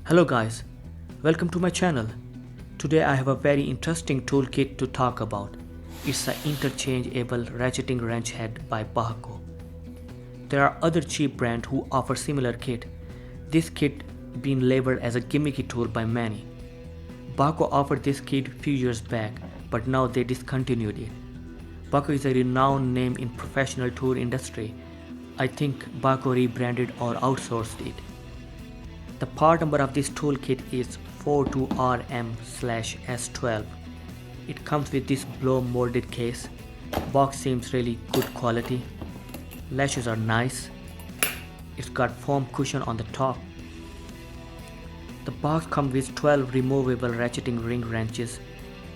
Hello guys, welcome to my channel. Today I have a very interesting toolkit to talk about. It's an interchangeable ratcheting wrench head by Bahco. There are other cheap brands who offer similar kit. This kit being labeled as a gimmicky tool by many. Bahco offered this kit a few years back, but now they discontinued it. Bahco is a renowned name in professional tool industry. I think Bahco rebranded or outsourced it. The part number of this toolkit is 42RM/S12. It comes with this blow molded case. Box seems really good quality. Lashes are nice. It's got foam cushion on the top. The box comes with 12 removable ratcheting ring wrenches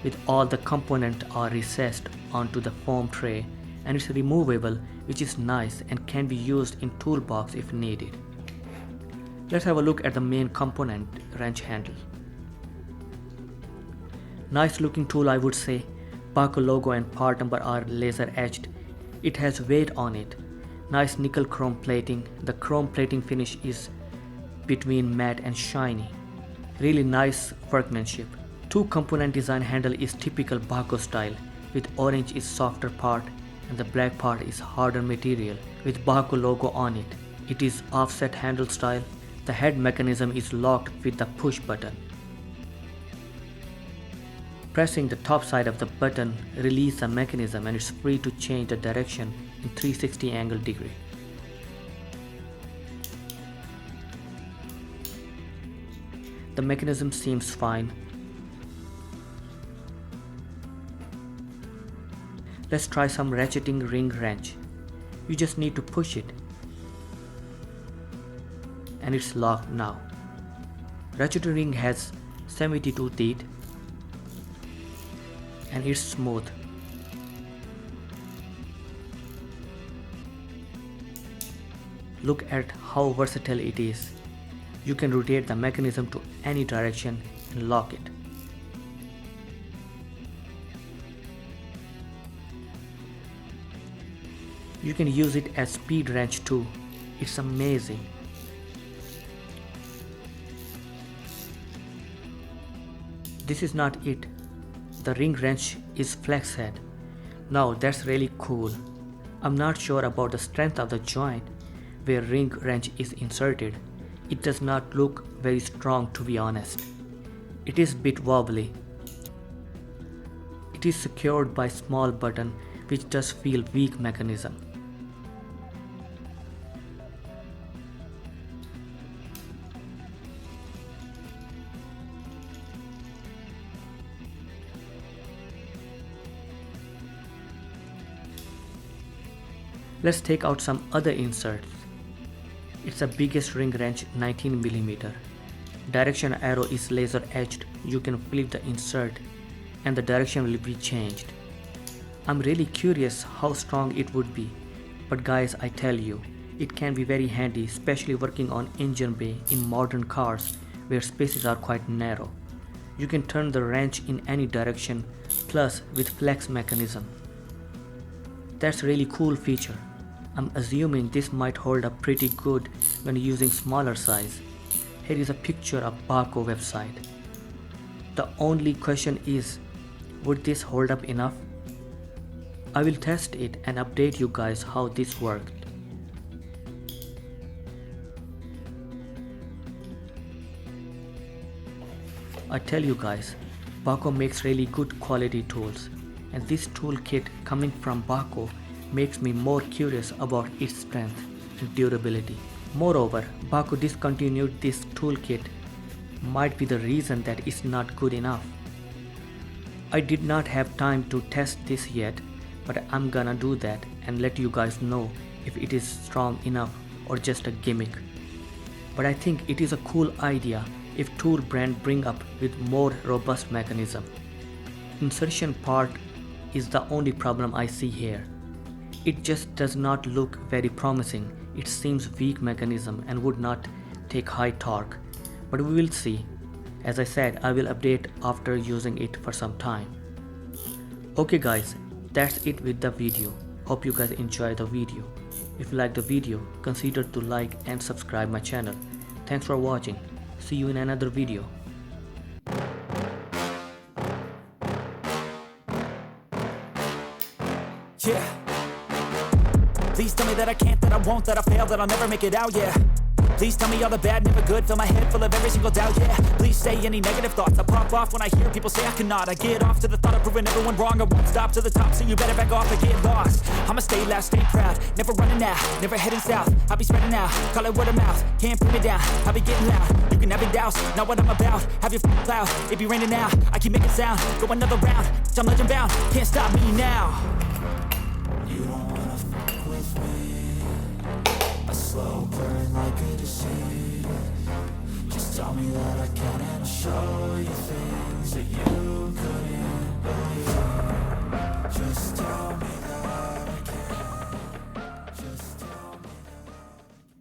with all the components are recessed onto the foam tray, and it's removable, which is nice and can be used in toolbox if needed. Let's have a look at the main component, wrench handle. Nice looking tool, I would say. Bahco logo and part number are laser etched. It has weight on it. Nice nickel chrome plating. The chrome plating finish is between matte and shiny. Really nice workmanship. Two component design handle is typical Bahco style, with orange is softer part and the black part is harder material with Bahco logo on it. It is offset handle style. The head mechanism is locked with the push button. Pressing the top side of the button releases the mechanism and it's free to change the direction in 360 angle degree. The mechanism seems fine. Let's try some ratcheting ring wrench. You just need to push it. And it's locked now. Ratcheting ring has 72 teeth and it's smooth. Look at how versatile it is. You can rotate the mechanism to any direction and lock it. You can use it as speed wrench too. It's amazing. This is not it. The ring wrench is flex head. Now that's really cool. I'm not sure about the strength of the joint where ring wrench is inserted. It does not look very strong, to be honest. It is a bit wobbly. It is secured by small button which does feel weak mechanism. Let's take out some other inserts. It's the biggest ring wrench, 19mm. Direction arrow is laser etched. You can flip the insert and the direction will be changed. I'm really curious how strong it would be. But guys, I tell you, it can be very handy, especially working on engine bay in modern cars where spaces are quite narrow. You can turn the wrench in any direction, plus with flex mechanism. That's a really cool feature. I'm assuming this might hold up pretty good when using smaller size. Here is a picture of Bahco website. The only question is, would this hold up enough? I will test it and update you guys how this worked. I tell you guys, Bahco makes really good quality tools, and this toolkit coming from Bahco makes me more curious about its strength and durability. Moreover, Bahco discontinued this toolkit might be the reason that it's not good enough. I did not have time to test this yet, but I'm gonna do that and let you guys know if it is strong enough or just a gimmick. But I think it is a cool idea if tool brand bring up with more robust mechanism. Insertion part is the only problem I see here. It just does not look very promising. It seems weak mechanism and would not take high torque, but we will see. As I said, I will update after using it for some time. Okay guys, that's it with the video. Hope you guys enjoy the video. If you like the video, consider to like and subscribe my channel. Thanks for watching. See you in another video. Yeah. Please tell me that I can't, that I won't, that I fail, that I'll never make it out, yeah. Please tell me all the bad, never good, fill my head full of every single doubt, yeah. Please say any negative thoughts, I pop off when I hear people say I cannot. I get off to the thought of proving everyone wrong, I won't stop to the top, so you better back off and get lost. I'ma stay loud, stay proud, never running out, never heading south. I'll be spreading out, call it word of mouth, can't put me down, I'll be getting loud. You can have it douse, not what I'm about, have your cloud, it be raining now, I keep making sound, go another round, I'm legend bound, can't stop me now. You don't wanna fuck with me, a slow burn like a disease. Just tell me that I can and I'll show you things that you couldn't believe. Just tell